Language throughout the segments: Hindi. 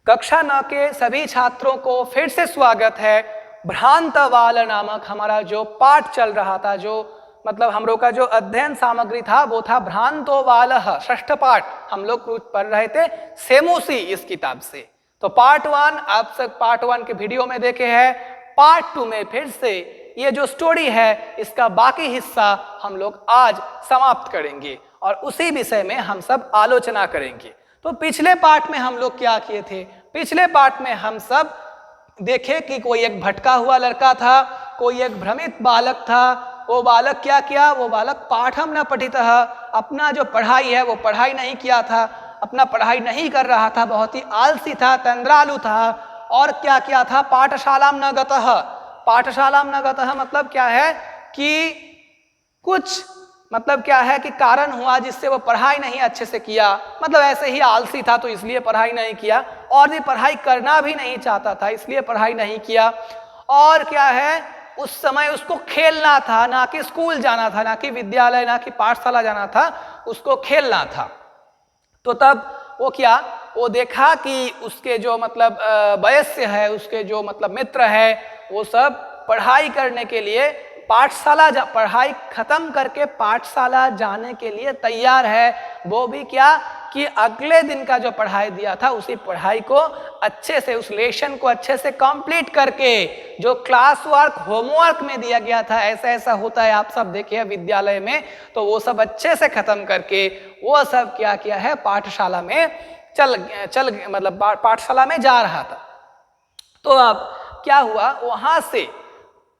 कक्षा 9 के सभी छात्रों को फिर से स्वागत है। भ्रांतवाल नामक हमारा जो पाठ चल रहा था, जो मतलब हम लोग का जो अध्ययन सामग्री था वो था भ्रांतोवाल, षष्ठ पाठ हम लोग पढ़ रहे थे सेमोसी इस किताब से। तो पार्ट 1 आप सब पार्ट 1 के वीडियो में देखे हैं। पार्ट 2 में फिर से ये जो स्टोरी है इसका बाकी हिस्सा हम लोग आज समाप्त करेंगे और उसी विषय में हम सब आलोचना करेंगे। तो पिछले पार्ट में हम लोग क्या किए थे? पिछले पार्ट में हम सब देखे कि कोई एक भटका हुआ लड़का था, कोई एक भ्रमित बालक था। वो बालक क्या किया? वो बालक पाठम न पठितः, अपना जो पढ़ाई है वो पढ़ाई नहीं किया था, अपना पढ़ाई नहीं कर रहा था, बहुत ही आलसी था, तंद्रालु था। और क्या किया था? पाठशाला न गतः। पाठशाला न गतः मतलब क्या है कि कुछ मतलब क्या है कि कारण हुआ जिससे वो पढ़ाई नहीं अच्छे से किया। मतलब ऐसे ही आलसी था तो इसलिए पढ़ाई नहीं किया, और भी पढ़ाई करना भी नहीं चाहता था इसलिए पढ़ाई नहीं किया। और क्या है, उस समय उसको खेलना था, ना कि स्कूल जाना था, ना कि विद्यालय, ना कि पाठशाला जाना था, उसको खेलना था। तो तब वो क्या, वो देखा कि उसके जो मतलब वयस्य है, उसके जो मतलब मित्र है, वो सब पढ़ाई करने के लिए पाठशाला पढ़ाई खत्म करके पाठशाला जाने के लिए तैयार है। वो भी क्या कि अगले दिन का जो पढ़ाई दिया था उसी पढ़ाई को अच्छे से, उस लेसन को अच्छे से कंप्लीट करके, जो क्लास वर्क होमवर्क में दिया गया था, ऐसा ऐसा होता है आप सब देखे विद्यालय में, तो वो सब अच्छे से खत्म करके वो सब क्या किया है, पाठशाला में चल मतलब पाठशाला में जा रहा था। तो अब क्या हुआ, वहां से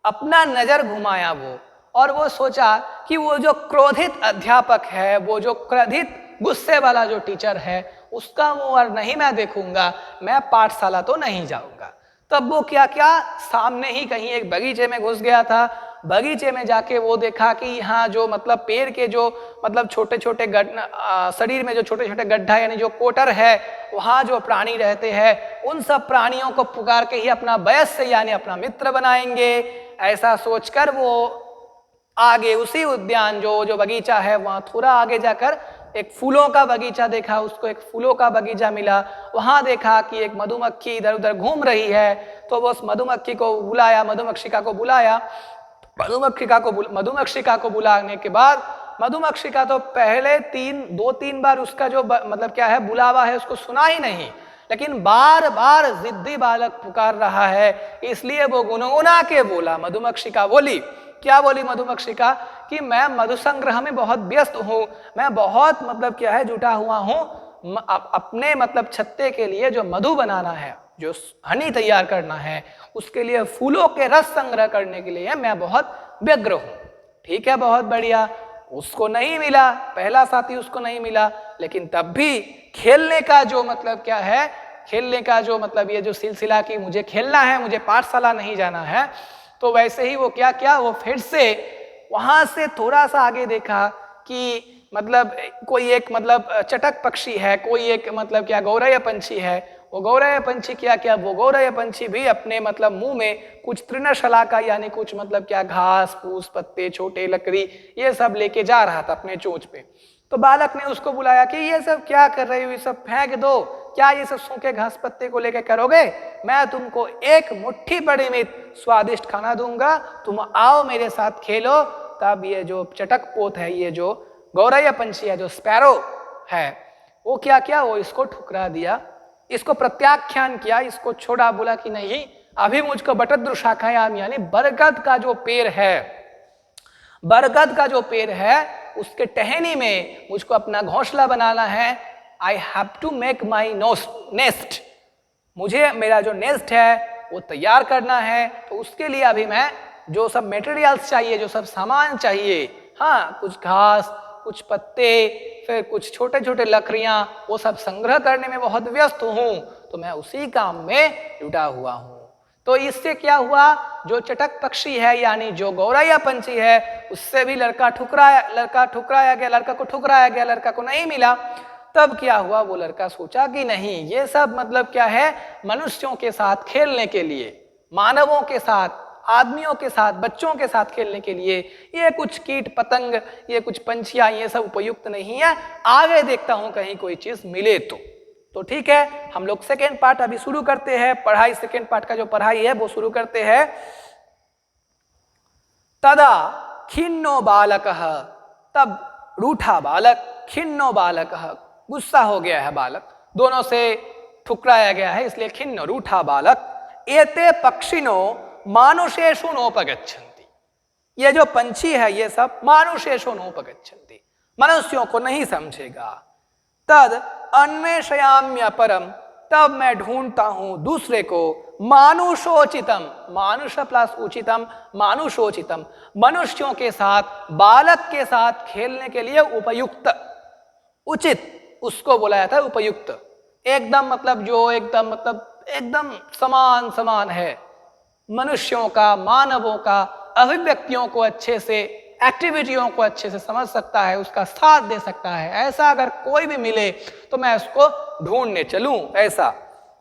अपना नजर घुमाया वो, और वो सोचा कि वो जो क्रोधित अध्यापक है, वो जो क्रोधित गुस्से वाला जो टीचर है, उसका मुंह नहीं मैं देखूंगा, मैं पाठशाला तो नहीं जाऊंगा। तब वो क्या क्या सामने ही कहीं एक बगीचे में घुस गया था। बगीचे में जाके वो देखा कि यहाँ जो मतलब पेड़ के जो मतलब छोटे छोटे शरीर में जो छोटे छोटे गड्ढा यानी जो कोटर है, वहाँ जो प्राणी रहते हैं, उन सब प्राणियों को पुकार के ही अपना वयस्य यानी अपना मित्र बनाएंगे। ऐसा सोचकर वो आगे उसी उद्यान जो बगीचा है, वहाँ थोड़ा आगे जाकर एक फूलों का बगीचा देखा। उसको एक फूलों का बगीचा मिला। वहां देखा कि एक मधुमक्खी इधर उधर घूम रही है। तो वो उस मधुमक्खी को बुलाया, मधुमक्षिका को बुलाया। मधुमक्षिका को बुलाने के बाद मधुमक्षिका तो पहले 2-3 बार उसका जो मतलब क्या है बुलावा है उसको सुना ही नहीं, लेकिन बार बार जिद्दी बालक पुकार रहा है, इसलिए वो गुनगुना के बोला। मधुमक्षिका बोली, क्या बोली मधुमक्षिका कि मैं मधु संग्रह में बहुत व्यस्त हूँ, मैं बहुत मतलब क्या है जुटा हुआ हूँ, अपने मतलब छत्ते के लिए जो मधु बनाना है, जो हनी तैयार करना है, उसके लिए फूलों के रस संग्रह करने के लिए मैं बहुत व्यग्र हूँ। ठीक है, बहुत बढ़िया। उसको नहीं मिला, पहला साथी उसको नहीं मिला, लेकिन तब भी खेलने का जो मतलब क्या है, खेलने का जो मतलब ये जो सिलसिला कि मुझे खेलना है, मुझे पाठशाला नहीं जाना है, तो वैसे ही वो क्या क्या वो फिर से वहां से थोड़ा सा आगे देखा कि मतलब कोई एक मतलब चटक पक्षी है, कोई एक मतलब क्या गौरैया पंछी है। वो गौरैया पंछी क्या क्या वो गौरैया पंछी भी अपने मतलब मुंह में कुछ तृणशलाका यानी कुछ मतलब क्या घास फूस पत्ते छोटे लकड़ी ये सब लेके जा रहा था अपने चोंच पे। तो बालक ने उसको बुलाया कि ये सब क्या कर रही हो, ये सब फेंक दो, क्या ये सब सूखे घास पत्ते को लेकर करोगे? मैं तुमको एक मुट्ठी परिमित स्वादिष्ट खाना दूंगा, तुम आओ मेरे साथ खेलो। तब ये जो चटक पोत है, ये जो गौरैया पंछी है, जो स्पैरो है, वो क्या क्या वो इसको ठुकरा दिया, इसको प्रत्याख्यान किया, इसको छोड़ा, बोला कि नहीं, अभी मुझको बटद्रु शाखायाम यानी बरगद का जो पेड़ है, बरगद का जो पेड़ है उसके टहनी में मुझको अपना घोंसला बनाना है। I have to make my nest, मुझे मेरा जो नेस्ट है वो तैयार करना है। तो उसके लिए अभी मैं जो सब मटेरियल्स चाहिए, जो सब सामान चाहिए, हाँ कुछ घास कुछ पत्ते फिर कुछ छोटे छोटे लकड़ियाँ, वो सब संग्रह करने में बहुत व्यस्त हूँ। तो मैं उसी काम में जुटा हुआ हूँ। तो इससे क्या हुआ, जो चटक पक्षी है यानी जो गौरैया पंछी है, उससे भी लड़का को ठुकराया गया, लड़का को नहीं मिला। तब क्या हुआ, वो लड़का सोचा कि नहीं, ये सब मतलब क्या है, मनुष्यों के साथ खेलने के लिए, मानवों के साथ, आदमियों के साथ, बच्चों के साथ खेलने के लिए ये कुछ कीट पतंग, ये कुछ पंछियां, ये सब उपयुक्त नहीं है। आगे देखता हूं कहीं कोई चीज मिले तो। तो ठीक है, हम लोग सेकेंड पार्ट अभी शुरू करते हैं, पढ़ाई सेकेंड पार्ट का जो पढ़ाई है वो शुरू करते हैं। तदा खिन्नो बालकः, तब रूठा बालक, खिन्नो बालकः, गुस्सा हो गया है बालक, दोनों से ठुकराया गया है इसलिए खिन्न, रूठा बालक। एते पक्षिणो मानुषेषु नोपगच्छन्ति, ये जो पंछी है ये सब मानुषेषु नोपगच्छन्ति, मनुष्यों को नहीं समझेगा। तद अन्वेषयाम्य परम, तब मैं ढूंढता हूं दूसरे को, मानुषोचितम, मानुष प्लस उचितम, मानुषोचितम, मनुष्यों के साथ, बालक के साथ खेलने के लिए उपयुक्त, उचित उसको बोला जाता है उपयुक्त, एकदम मतलब जो एकदम मतलब एकदम समान समान है, मनुष्यों का, मानवों का अभिव्यक्तियों को अच्छे से, एक्टिविटियों को अच्छे से समझ सकता है, उसका साथ दे सकता है, ऐसा अगर कोई भी मिले तो मैं उसको ढूंढने चलूं, ऐसा।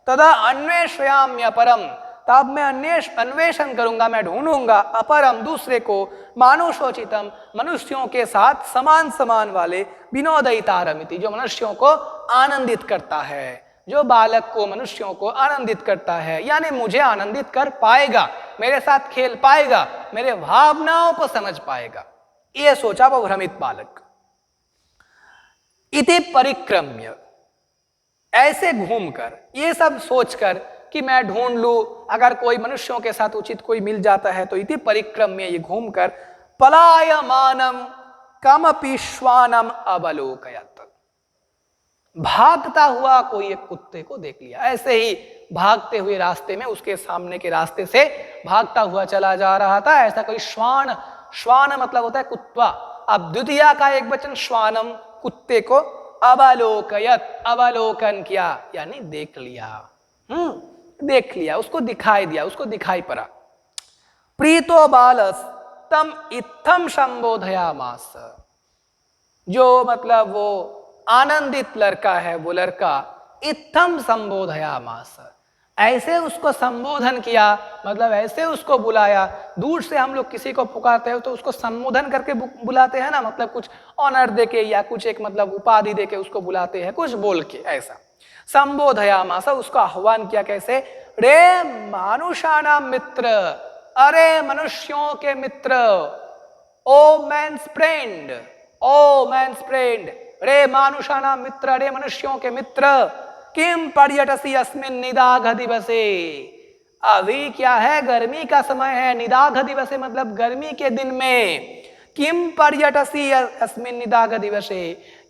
तदा अन्वेषयाम्य अपरम, तब मैं अन्वेषण करूंगा, मैं ढूंढूंगा, अपरम दूसरे को, मानुषोचितम मनुष्यों के साथ समान समान वाले, विनोदयितारमिति जो मनुष्यों को आनंदित करता है, जो बालक को, मनुष्यों को आनंदित करता है, यानी मुझे आनंदित कर पाएगा, मेरे साथ खेल पाएगा, मेरे भावनाओं को समझ पाएगा, यह सोचा वो भ्रमित बालक। इति परिक्रम्य, ऐसे घूमकर, ये सब सोचकर कि मैं ढूंढ लूं, अगर कोई मनुष्यों के साथ उचित कोई मिल जाता है तो इति परिक्रम्य, ये घूमकर, पलायमानम कमपि श्वानम अवलोकयत्, भागता हुआ कोई एक कुत्ते को देख लिया, ऐसे ही भागते हुए रास्ते में, उसके सामने के रास्ते से भागता हुआ चला जा रहा था, ऐसा कोई श्वान, श्वान मतलब होता है कुत्ता, अब द्वितीया का एक वचन श्वानम, कुत्ते को, अवलोकयत, अवलोकन किया यानी देख लिया, देख लिया, उसको दिखाई दिया, उसको दिखाई पड़ा। प्रीतो बालस तम इत्थम संबोधयामास, जो मतलब वो आनंदित लड़का है, वो लड़का, इत्थम संबोधयामास, ऐसे उसको संबोधन किया, मतलब ऐसे उसको बुलाया। दूर से हम लोग किसी को पुकारते हो तो उसको संबोधन करके बुलाते हैं ना, मतलब कुछ ऑनर देके या कुछ एक मतलब उपाधि देके उसको बुलाते हैं, कुछ बोल के, ऐसा संबोधयामास, उसको आह्वान किया, कैसे, रे मानुषाणाम मित्र, अरे मनुष्यों के मित्र, ओ मैन्स फ्रेंड, ओ मैन्स फ्रेंड, रे मानुषाणाम मित्र, रे मनुष्यों के मित्र, किम पर्यटसी अस्मिन निदाघ दिवसे, अभी क्या है, गर्मी का समय है, निदाघ दिवसे मतलब गर्मी के दिन में, किम पर्यटसी अस्मिन निदाघ दिवसे,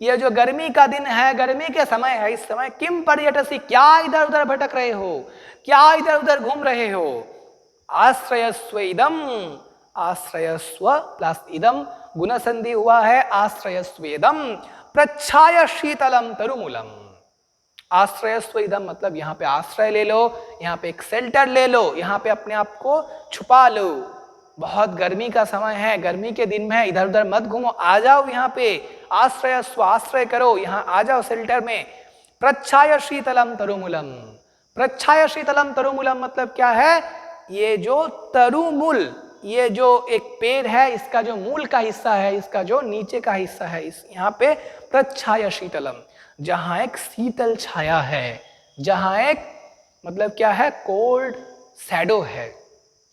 ये जो गर्मी का दिन है, गर्मी के समय है, इस समय किम पर्यटसी, क्या इधर उधर भटक रहे हो, क्या इधर उधर घूम रहे हो। आश्रयस्व इदम, आश्रयस्व प्लस इदम गुण संधि हुआ है, आश्रयस्वेदम प्रच्छाय शीतलम तरुमूलम, आश्रयस्व इदम मतलब यहाँ पे आश्रय ले लो, यहाँ पे एक शेल्टर ले लो, यहाँ पे अपने आप को छुपा लो, बहुत गर्मी का समय है, गर्मी के दिन में इधर उधर मत घूमो, आ जाओ यहाँ पे, आश्रयस्व, आश्रय करो, यहाँ आ जाओ शेल्टर में। प्रच्छाय शीतलम तरुमूलम, प्रच्छाय शीतलम तरुमूलम मतलब क्या है, ये जो तरुमूल, ये जो एक पेड़ है, इसका जो मूल का हिस्सा है, इसका जो नीचे का हिस्सा है, इस यहाँ पे प्रच्छाय शीतलम, जहां एक शीतल छाया है, जहां एक मतलब क्या है, कोल्ड शैडो है,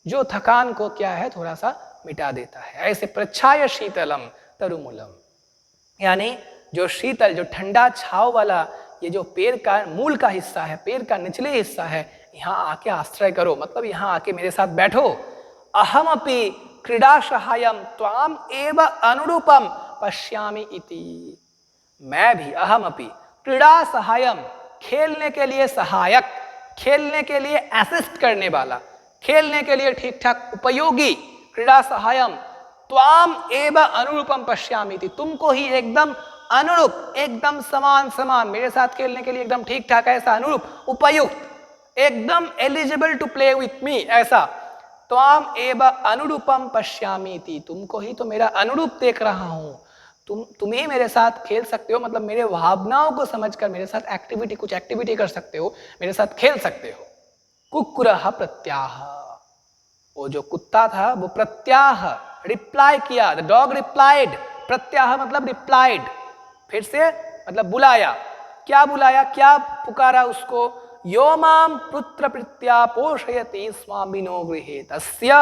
जो थकान को क्या है थोड़ा सा मिटा देता है, ऐसे प्रच्छाय शीतलम तरुमूलम, यानी जो शीतल, जो ठंडा छाव वाला ये जो पेड़ का मूल का हिस्सा है, पेड़ का निचले हिस्सा है, यहाँ आके आश्रय करो, मतलब यहाँ आके मेरे साथ बैठो। अहमपि क्रीडा सहायम त्वाम एव अनुरूपम पश्यामि इति, मैं भी, अहमपि क्रीडा सहायम खेलने के लिए सहायक, खेलने के लिए असिस्ट करने वाला, खेलने के लिए ठीक ठाक उपयोगी, क्रीडा सहायम त्वाम एव अनुरूपम पश्यामि इति, तुमको ही एकदम अनुरूप, एकदम समान समान, मेरे साथ खेलने के लिए एकदम ठीक ठाक, ऐसा अनुरूप, उपयुक्त, एकदम eligible to play with me, ऐसा। त्वाम एव अनुरूपम पश्यामीति, तुमको ही तो मेरा अनुरूप देख रहा हूं, तुम ही मेरे साथ खेल सकते हो, मतलब मेरे भावनाओं को समझकर मेरे साथ एक्टिविटी, कुछ एक्टिविटी कर सकते हो, मेरे साथ खेल सकते हो। कुक्कुरः प्रत्याह, वो जो कुत्ता था वो प्रत्याह, रिप्लाई किया, द डॉग रिप्लाइड, प्रत्याह मतलब रिप्लाइड, फिर से मतलब बुलाया, क्या बुलाया, क्या पुकारा उसको, यो माम पुत्र प्रीत्या पोषयति स्वामिनो गृहे तस्य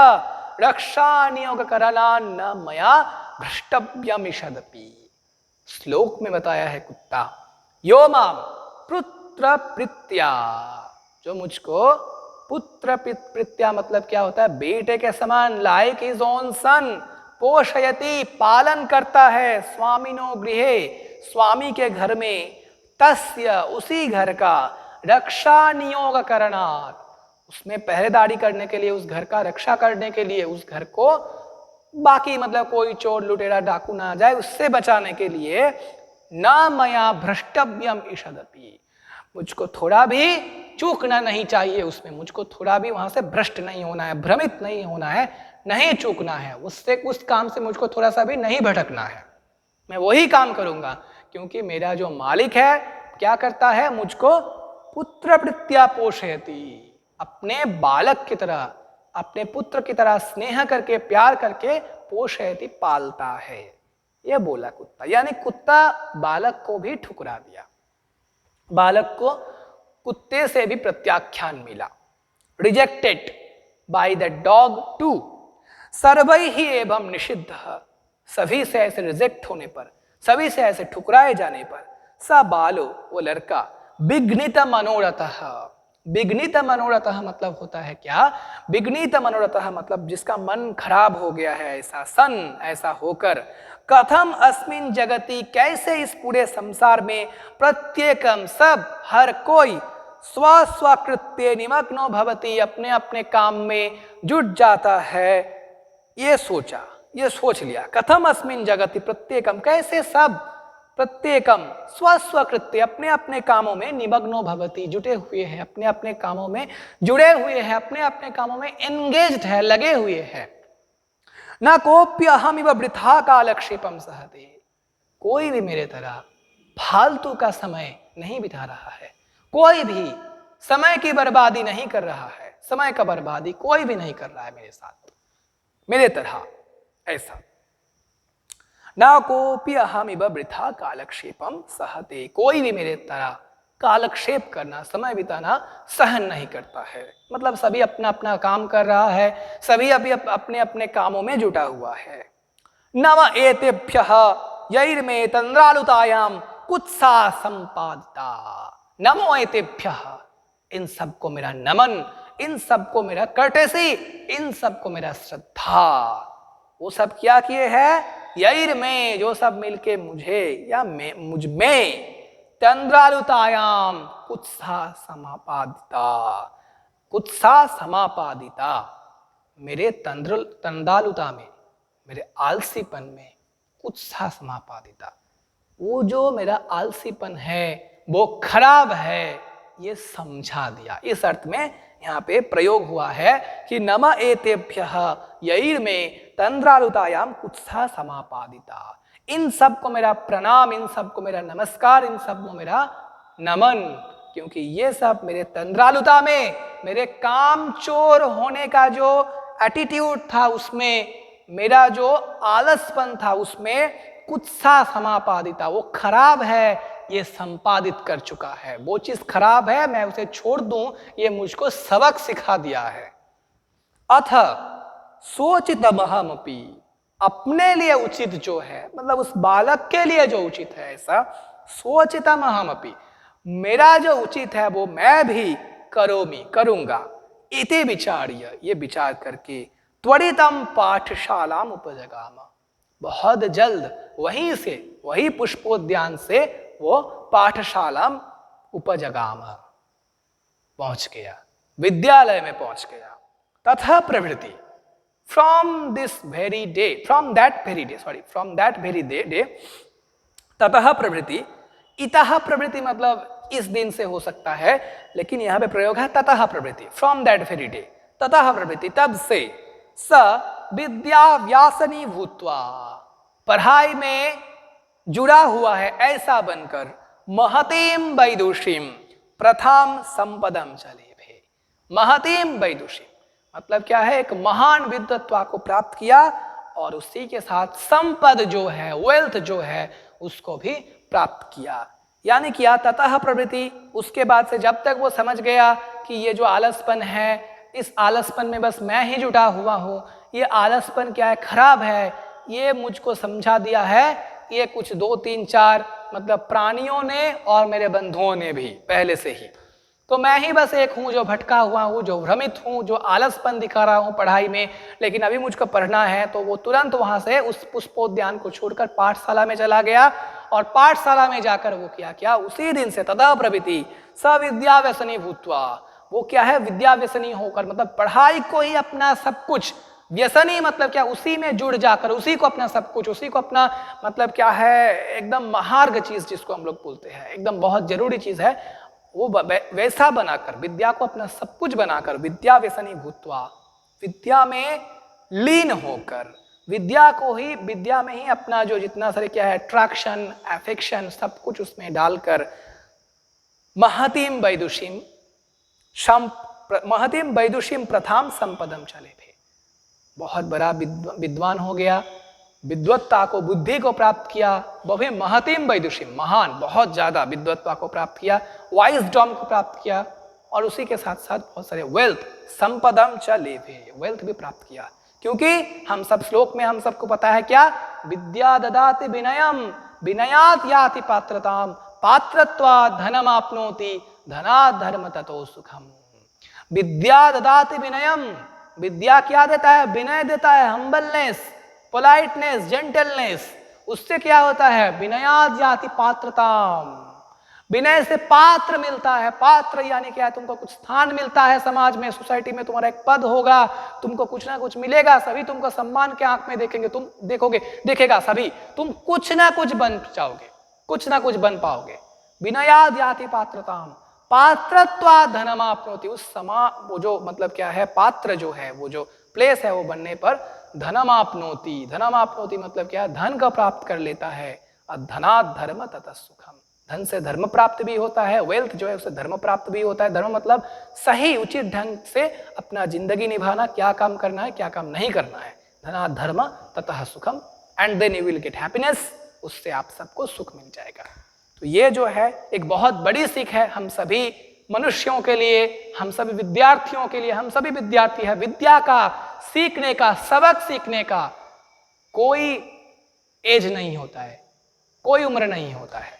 रक्षा नियोग करलान न मया भ्रष्टव्यमिषदपि। श्लोक में बताया है कुत्ता, यो माम पुत्र प्रीत्या, जो मुझको पुत्र प्रीत्या मतलब क्या होता है, बेटे के समान, लाइक हिज ओन सन, पोषयति पालन करता है, स्वामिनो गृहे स्वामी के घर में, तस्य उसी घर का, रक्षा नियोग करणात् उसमें पहरेदारी करने के लिए, उस घर का रक्षा करने के लिए, उस घर को बाकी मतलब कोई चोर लुटेरा डाकू ना आ जाए उससे बचाने के लिए, न मया भ्रष्टव्यम ईषदपि, मुझको थोड़ा भी चूकना नहीं चाहिए उसमें, मुझको थोड़ा भी वहां से भ्रष्ट नहीं होना है, भ्रमित नहीं होना है, नहीं चूकना है उससे, उस काम से मुझको थोड़ा सा भी नहीं भटकना है, मैं वही काम करूंगा क्योंकि मेरा जो मालिक है क्या करता है, मुझको पुत्र प्रीत्या पोषयति, अपने बालक की तरह, अपने पुत्र की तरह स्नेह करके, प्यार करके, पोषयति पालता है, यह बोला कुत्ता। यानी कुत्ता बालक को भी ठुकरा दिया, बालक को कुत्ते से भी प्रत्याख्यान मिला, rejected by the dog too. सर्वै ही एवं निषिद्ध, सभी से ऐसे रिजेक्ट होने पर, सभी से ऐसे ठुकराए जाने पर, स बालो वो लड़का, विघ्नित मनोरथः, विघ्नित मनोरथः मतलब होता है क्या, विघ्नित मनोरथः मतलब जिसका मन खराब हो गया है, ऐसा सन, ऐसा होकर, कथम अस्मिन जगति, कैसे इस पूरे संसार में, प्रत्येकम सब, हर कोई, स्व स्वकृत्य निमग्नो भवति, अपने अपने काम में जुट जाता है, ये सोचा, ये सोच लिया, कथम अस्मिन जगति प्रत्येकम, कैसे सब, प्रत्येकम स्वस्वकृत्य अपने अपने कामों में, निमग्नो भवति जुटे हुए हैं, अपने अपने कामों में जुड़े हुए हैं, अपने अपने कामों में एंगेज्ड है, लगे हुए हैं, न कोप्य अहम इव वृथा कालक्षेपम सहते, कोई भी मेरे तरह फालतू का समय नहीं बिता रहा है, कोई भी समय की बर्बादी नहीं कर रहा है, समय का बर्बादी कोई भी नहीं कर रहा है मेरे साथ, मेरे तरह ऐसा। न कोपी अहम इव वृथा कालक्षेपम सहते, कोई भी मेरे तरह कालक्षेप करना, समय बिताना सहन नहीं करता है, मतलब सभी अपना अपना काम कर रहा है, सभी अभी अपने अपने कामों में जुटा हुआ है। नव एतेभ्यः यैर्मे तंद्रालुतायाम कुत्सा संपादिता, नमो एतेभ्यः, इन सबको मेरा नमन, इन सबको मेरा कर्टेसी, इन सबको मेरा श्रद्धा। वो सब क्या किए हैं, यैर में, जो सब मिलके मुझे या मैं मुझ में, तंद्रालुतायाम कुत्सा समापादिता, कुत्सा समापादिता, मेरे तंद्रालुता में, मेरे आलसीपन में, कुत्सा समापादिता, वो जो मेरा आलसीपन है वो खराब है, ये समझा दिया। इस अर्थ में यहाँ पे प्रयोग हुआ है कि नम एतेभ्यः यैर में तंद्रालुतायाम कुत्सा समापादिता, इन सब को मेरा प्रणाम, इन सब को मेरा नमस्कार, इन सब को मेरा नमन, क्योंकि ये सब मेरे तंद्रालुता में, मेरे कामचोर होने का जो एटीट्यूड था उसमें, मेरा जो आलसपन था उसमें, कुत्सा समापादिता, वो खराब है, ये संपादित कर चुका है, वो चीज खराब है, मैं उसे छोड़ दूं, ये मुझको सबक सिखा दिया है। अथ सोचितमहमपि, अपने लिए उचित जो है, मतलब उस बालक के लिए जो उचित है, ऐसा सोचितमहमपि, मेरा जो उचित है वो मैं भी करोमि, करूंगा, इति विचार्य, ये विचार करके, त्वरितम पाठशालाम उपजगाम, बहुत जल्द वहीं से, वही पुष्पोद्यान से वो पाठशाला उपजगाम, पहुंच गया, विद्यालय में पहुंच गया। तथा प्रवृत्ति, from this very day, from that very day, ततः प्रवृत्ति, इतः प्रवृत्ति मतलब इस दिन से हो सकता है, लेकिन यहां पे प्रयोग है ततः प्रवृत्ति, फ्रॉम दैट वेरी डे, ततः प्रवृत्ति, तब से, स विद्या व्यासनी भूत्वा, पढ़ाई में जुड़ा हुआ है ऐसा बनकर, महतीम वैदुषीम प्रथम संपदम चलेभे, महतीम वैदुषीम मतलब क्या है, एक महान विद्वत्ता को प्राप्त किया और उसी के साथ संपद जो है, वेल्थ जो है, उसको भी प्राप्त किया। यानी किया ततः प्रवृत्ति, उसके बाद से जब तक वो समझ गया कि ये जो आलसपन है, इस आलसपन में बस मैं ही जुटा हुआ हूँ, ये आलसपन क्या है, खराब है, ये मुझको समझा दिया है, ये कुछ 2 3 4 मतलब प्राणियों ने और मेरे बंधुओं ने भी पहले से ही, तो मैं ही बस एक हूँ जो भटका हुआ हूँ, जो भ्रमित हूँ, जो आलसपन दिखा रहा हूँ पढ़ाई में, लेकिन अभी मुझको पढ़ना है। तो वो तुरंत वहाँ से उस पुष्पोद्यान को छोड़कर पाठशाला में चला गया, और पाठशाला में जाकर वो क्या उसी दिन से तदा प्रवृत्ति सविद्या व्यसनी भूत्वा, वो क्या है, विद्या व्यसनी होकर, मतलब पढ़ाई को ही अपना सब कुछ, व्यसनी मतलब क्या, उसी में जुड़ जाकर, उसी को अपना सब कुछ, उसी को अपना मतलब क्या है, एकदम महार्घ चीज जिसको हम लोग बोलते हैं, एकदम बहुत जरूरी चीज है, वो वैसा बनाकर, विद्या को अपना सब कुछ बनाकर, विद्या व्यसनी भूत्वा, विद्या में लीन होकर, विद्या को ही, विद्या में ही अपना जो जितना सारे क्या है, अट्रैक्शन, एफेक्शन, सब कुछ उसमें डालकर महतीम वैदुषीम प्रथाम संपदम चले थे, बहुत बड़ा विद्वान हो गया, विद्वत्ता को, बुद्धि को प्राप्त किया, वो भी महतीम वैदुषीम, महान, बहुत ज्यादा विद्वत्ता को प्राप्त किया, वाइजडम को प्राप्त किया, और उसी के साथ साथ बहुत सारे वेल्थ, संपदम च लेभे, वेल्थ भी प्राप्त किया। क्योंकि हम सब श्लोक में हम सबको पता है क्या, विद्या ददाति विनयम विनयात याति पात्रताम पात्रत्वात् धनम आपनोति धनात् धर्म ततो सुखम। विद्या ददाति विनयम, विद्या क्या देता है, विनय देता है, हम्बलनेस, पोलाइटनेस, जेंटलनेस, उससे क्या होता है, विनयात याति पात्रताम, विनय से पात्र मिलता है। पात्र यानी क्या है, तुमको कुछ स्थान मिलता है समाज में, सोसाइटी में तुम्हारा एक पद होगा, तुमको कुछ ना कुछ मिलेगा, सभी तुमको सम्मान के आंख में देखेंगे, तुम देखेगा सभी, तुम कुछ ना कुछ बन जाओगे, कुछ ना कुछ बन पाओगे। विनयाद याति पात्रताम पात्रत्वा धनम आपनोति, उस वो जो मतलब क्या है, पात्र जो है, वो जो प्लेस है, वो बनने पर धनम आपनोति, धनम आपनोति मतलब क्या है, धन का प्राप्त कर लेता है। धनात् धर्म ततः सुखम, धन से धर्म प्राप्त भी होता है, वेल्थ जो है उससे धर्म प्राप्त भी होता है। धर्म मतलब सही उचित ढंग से अपना जिंदगी निभाना, क्या काम करना है, क्या काम नहीं करना है। धनात् धर्म ततः सुखम, and then you will get happiness, उससे आप सबको सुख मिल जाएगा। तो ये जो है एक बहुत बड़ी सीख है हम सभी मनुष्यों के लिए, हम सभी विद्यार्थियों के लिए। हम सभी विद्यार्थी है, विद्या का सीखने का, सबक सीखने का कोई एज नहीं होता है, कोई उम्र नहीं होता है।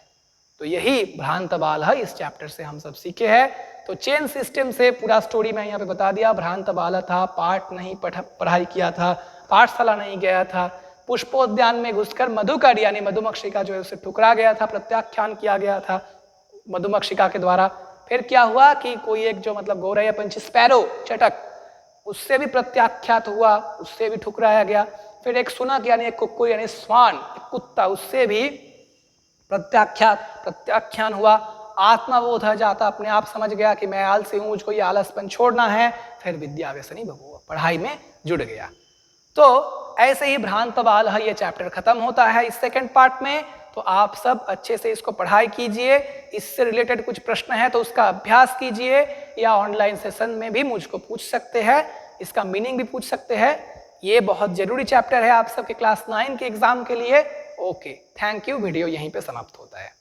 तो यही भ्रांत बाल है, इस चैप्टर से हम सब सीखे हैं। तो चेन सिस्टम से पूरा स्टोरी मैं यहाँ पे बता दिया। भ्रांत बाल था, पाठ नहीं पढ़ाई किया था, पाठशाला नहीं गया था, पुष्पोद्यान में घुसकर मधुकर यानी मधुमक्षिका जो है उसे ठुकरा गया था, प्रत्याख्यान किया गया था मधुमक्षिका के द्वारा। फिर क्या हुआ कि कोई एक जो मतलब गौरैया पंछी, स्पैरो, चटक, उससे भी प्रत्याख्यात हुआ, उससे भी ठुकराया गया। फिर एक सुनक यानी एक कुक्कुर यानी स्वान, एक कुत्ता, उससे भी प्रत्याख्यान हुआ। आत्मबोध जाता, अपने आप समझ गया कि मैं आलसी हूँ, मुझको ये आलसपन छोड़ना है। फिर विद्या व्यसनी बभूव, पढ़ाई में जुड़ गया। तो ऐसे ही भ्रांत बाल है, ये चैप्टर खत्म होता है इस सेकंड पार्ट में। तो आप सब अच्छे से इसको पढ़ाई कीजिए, इससे रिलेटेड कुछ प्रश्न है तो उसका अभ्यास कीजिए, या ऑनलाइन सेशन में भी मुझको पूछ सकते हैं, इसका मीनिंग भी पूछ सकते हैं। ये बहुत जरूरी चैप्टर है आप सबके क्लास 9 के एग्जाम के लिए। Okay, thank you. वीडियो यहीं पे समाप्त होता है।